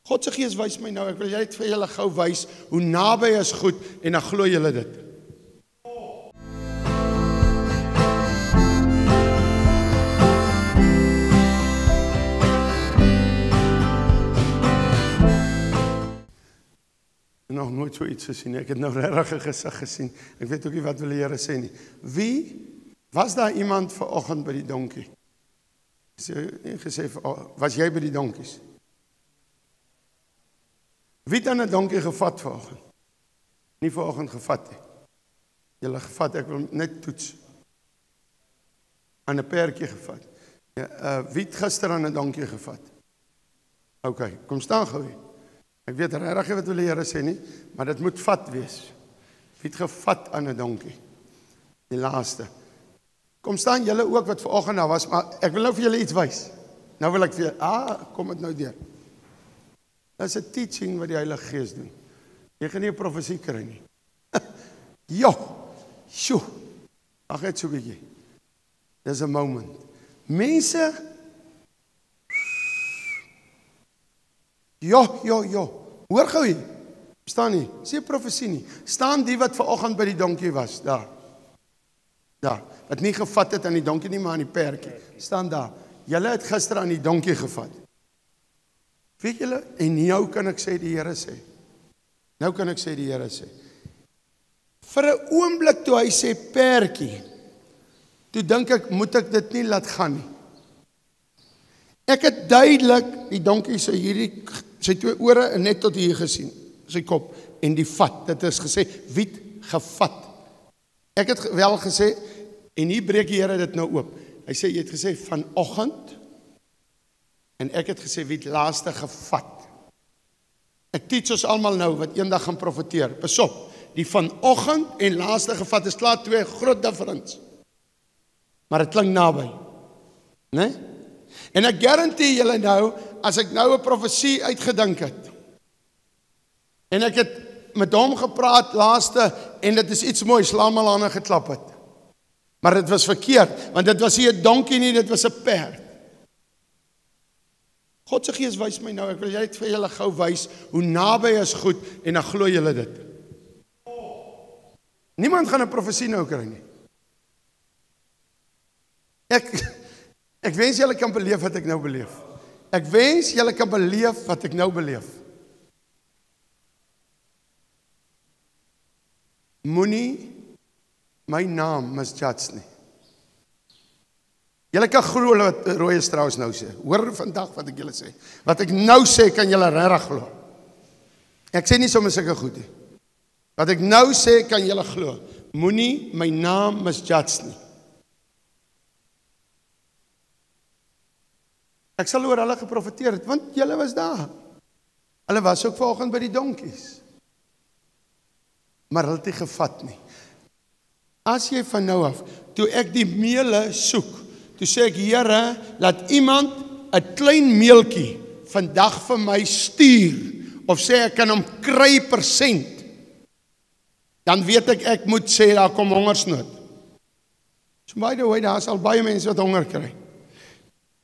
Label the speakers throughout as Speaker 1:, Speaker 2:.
Speaker 1: God se Gees wys my nou, ek wil net vir julle gou wys hoe naby is goed en dan glo julle dit. Nog nooit so iets gesien. Ek het nou regtig 'n gesig gesien. Ek weet ook nie wat wil die Here sê nie. Wie was daar iemand vanoggend by die donkie? Gesê, was jy by die donkies? Wie het aan 'n donkie gevat vanoggend? Nie vanoggend gevat nie. Julle gevat, ek wil net toets. Aan 'n perdjie gevat. Ja, wie het gister aan 'n donkie gevat? OK, kom staan gou hier. Ek weet regtig wat wil die Here sê nie, maar dit moet vat wees. Wie het gevat aan 'n donkie? Die laaste. Kom staan julle ook wat vanoggend daar was, maar ek wil nou vir julle iets wys. Nou wil ek vir julle, kom dit nou deur. Dit is 'n teaching wat die Heilige Gees doen. Jy gaan nie 'n profesie kry nie. Jo, sjoe, ag net so 'n bietjie. Dis 'n moment. Mense, Jo, hoor gou hier, staan nie, sê profesie nie, staan die wat vanoggend by die donkie was, daar, wat nie gevat het aan die donkie nie, maar aan die perdjie, staan daar, julle het gister aan die donkie gevat, weet julle, en nou kan ek sê die Here sê, vir 'n oomblik toe hy sê perdjie, toe dink ek, moet ek dit nie laat gaan nie, ek het duidelik die donkie sy twee ore en net tot hier gesien, sy kop, en die vat, dit is gesê, wie het gevat? Ek het wel gesê, en hier breek die Here dit nou oop, hy sê, jy het gesê, vanoggend, en ek het gesê, wie het laaste gevat? Ek teach ons almal nou, wat eendag gaan profeteer, pas op, die vanoggend en laaste gevat, is klaar twee groot difference, maar het klink naby, né? En ek garandeer julle nou, as ek nou 'n profesie uitgedink het, en ek het met hom gepraat laaste, en dit is iets moois, laat maar aan geklap het. Maar dit was verkeerd, want dit was nie 'n donkie nie, dit was 'n perd. God se Gees wys my nou, ek wil net vir julle gou wys, hoe naby is goed, en dan glo julle dit. Niemand gaan 'n profesie nou kry nie. Ek wens julle kan beleef wat ek nou beleef. Ek wens julle kan beleef wat ek nou beleef. Moenie my naam misjudge nie. Julle kan glo wat Roy Strauss nou sê. Hoor vandag wat ek julle sê. Wat ek nou sê kan julle regtig glo. Ek sê nie sommer sulke goed nie. Wat ek nou sê kan julle glo. Moenie my naam misjudge nie. Ek sal oor hulle geprofeteer het, want julle was daar. Hulle was ook vanoggend by die donkies. Maar hulle het nie gevat nie. As jy van nou af, toe ek die meele soek, toe sê ek, Here, laat iemand 'n klein meeltjie vandag vir my stuur, of sê ek kan hom kry persent, dan weet ek moet sê, daar kom hongersnood. So by the way, daar is al baie mense wat honger kry.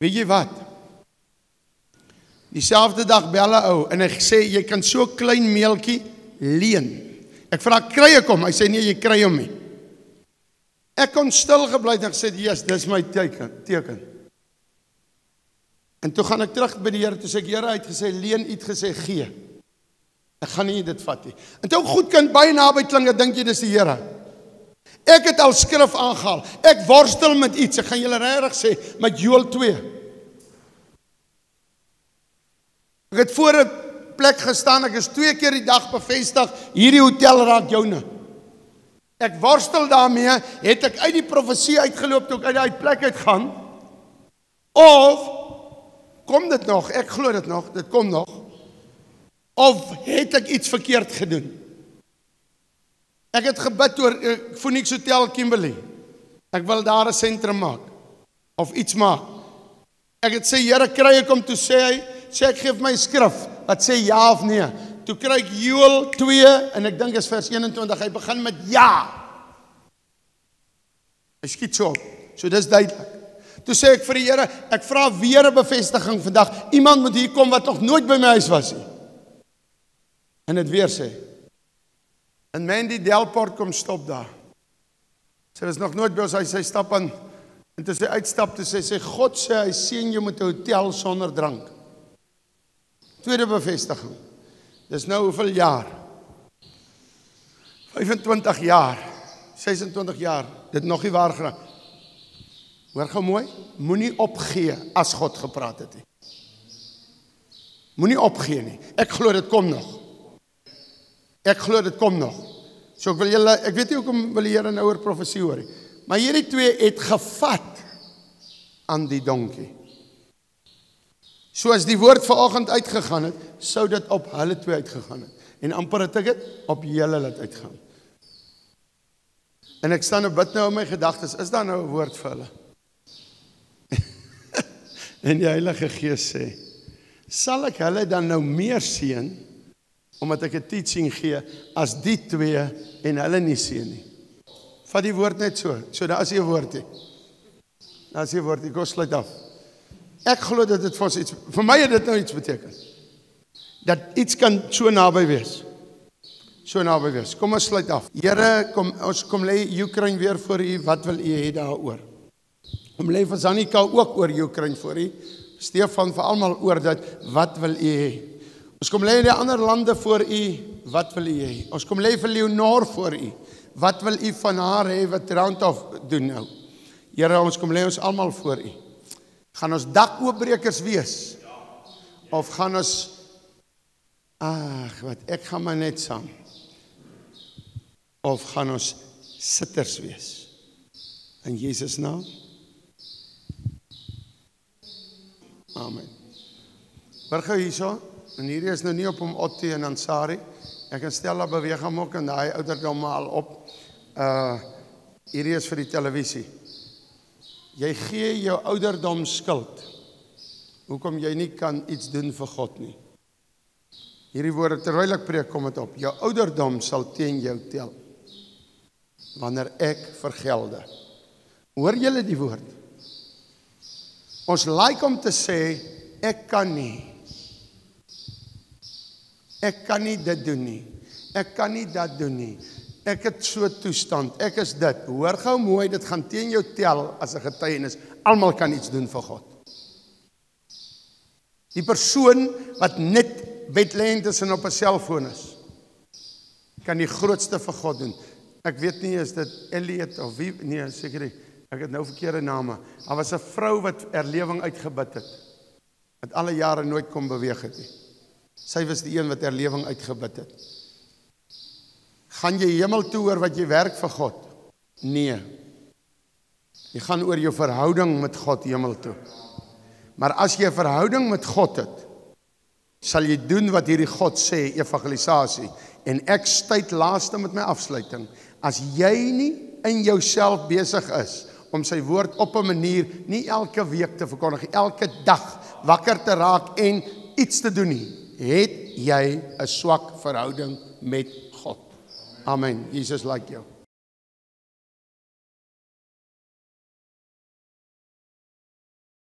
Speaker 1: Weet jy wat? Dieselfde dag bel 'n ou, en hy sê, jy kan so klein meeltjie leen. Ek vra, kry ek hom? Hy sê, nee, jy kry hom nie. Ek kon stil gebly en gesê, yes, dis my teken. En toe gaan ek terug by die Here, toe sê ek, Here, hy het gesê, leen, hy het gesê, gee. Ek gaan nie dit vat nie. En toe goed kan baie naby klink, dink jy dis die Here. Ek het al skrif aangehaal. Ek worstel met iets, ek gaan julle regtig sê, met Joël 2. Ek het voor 'n plek gestaan, ek is 2 keer die dag bevestig, hierdie hotel raak joune. Ek worstel daarmee, het ek uit die profesie uitgeloop, toe ek uit die plek uitgaan, of, kom dit nog, ek glo dit nog, dit kom nog, of het ek iets verkeerd gedoen? Ek het gebid oor Phoenix Hotel Kimberley, ek wil daar 'n sentrum maak, of iets maak. Ek het sê, Here, kry ek hom, toe sê hy, ek geef my skrif, wat sê ja of nee. Toe kry ek Joël 2, en ek dink is vers 21, hy begin met ja. Hy skiet so op, so dis duidelik. Toe sê ek vir die Here, ek vra weer 'n bevestiging vandag, iemand moet hier kom wat nog nooit by my huis was nie. En het weer sê. En Mandy Delport kom stop daar. Sy was nog nooit by ons, sy stap aan, en toe sy uitstap, toe sy God sê, hy seën jou met 'n hotel sonder drank. Tweede bevestiging. Dis nou hoeveel jaar? 25 jaar, 26 jaar, dit nog nie waar geraak. Hoor gou mooi, moenie opgee as God gepraat het nie. Moenie opgee nie, ek glo dit kom nog. Ek glo dit kom nog. So ek weet nie hoekom wil die Here nou oor profesie hoor nie, maar hierdie twee het gevat aan die donkie. So as die woord vanoggend uitgegaan het, sou dit op hulle twee uitgegaan het. En amper het ek dit op julle laat uitgaan. En ek staan en bid nou in my gedagtes, is daar nou 'n woord vir hulle? En die Heilige Gees sê, sal ek hulle dan nou meer seën, omdat ek 'n teaching gee, as die twee en hulle nie seën nie. Vat die woord net so, daar is nie 'n woord nie. Daar is nie 'n woord nie, kom sluit af. Ek glo dat dit vir my het dit nou iets beteken. Dat iets kan so naby wees. So naby wees. Kom ons sluit af. Here, ons kom lê Oekraïne weer voor U, wat wil U hê daaroor? Kom lê vir Zanika ook oor Oekraïne voor U. Stefan vir almal oor dit, wat wil U hê? Ons kom lê die ander lande voor U, wat wil U hê? Ons kom lê vir Leonor voor U. Wat wil U van haar hê wat Roundhof doen nou? Here, ons kom lê ons almal voor U. Gaan ons dakoopbrekers wees? Of gaan ons ek gaan maar net saam. Of gaan ons sitters wees? In Jesus naam. Amen. Hoor gou hierso, en hierdie is nou nie op hom Otti en Ansari. Ek kan stel dat beweeg hom ook en daai ouderdom al op. Hierdie is vir die televisie. Jy gee jou ouderdom skuld. Hoekom jy nie kan iets doen vir God nie. Hierdie woorde terwyl ek preek kom het op. Jou ouderdom sal teen jou tel. Wanneer ek vergelde. Hoor julle die woord? Ons like om te sê, ek kan nie. Ek kan nie dit doen nie. Ek kan nie dat doen nie. Ek het so toestand, ek is dit. Hoor gou mooi, dit gaan teen jou tel as 'n getuienis. Almal kan iets doen vir God. Die persoon wat net bedlend is en op 'n selfoon is, kan die grootste vir God doen. Ek weet nie, is dit Elliot of wie, nee, seker nie. Ek het nou verkeerde name. Daar was 'n vrou wat erlewing uitgebid het. Wat alle jare nooit kon beweeg het nie. Sy was die een wat erlewing uitgebid het. Gaan jy hemel toe oor wat jy werk vir God? Nee. Jy gaan oor jou verhouding met God hemel toe. Maar as jy 'n verhouding met God het, sal jy doen wat hierdie God sê, evangelisasie. En ek stuit laaste met my afsluiting. As jy nie in jouself besig is om sy woord op 'n manier, nie elke week te verkondig, elke dag wakker te raak en iets te doen nie, het jy 'n swak verhouding met God. Amen. Jesus like jou.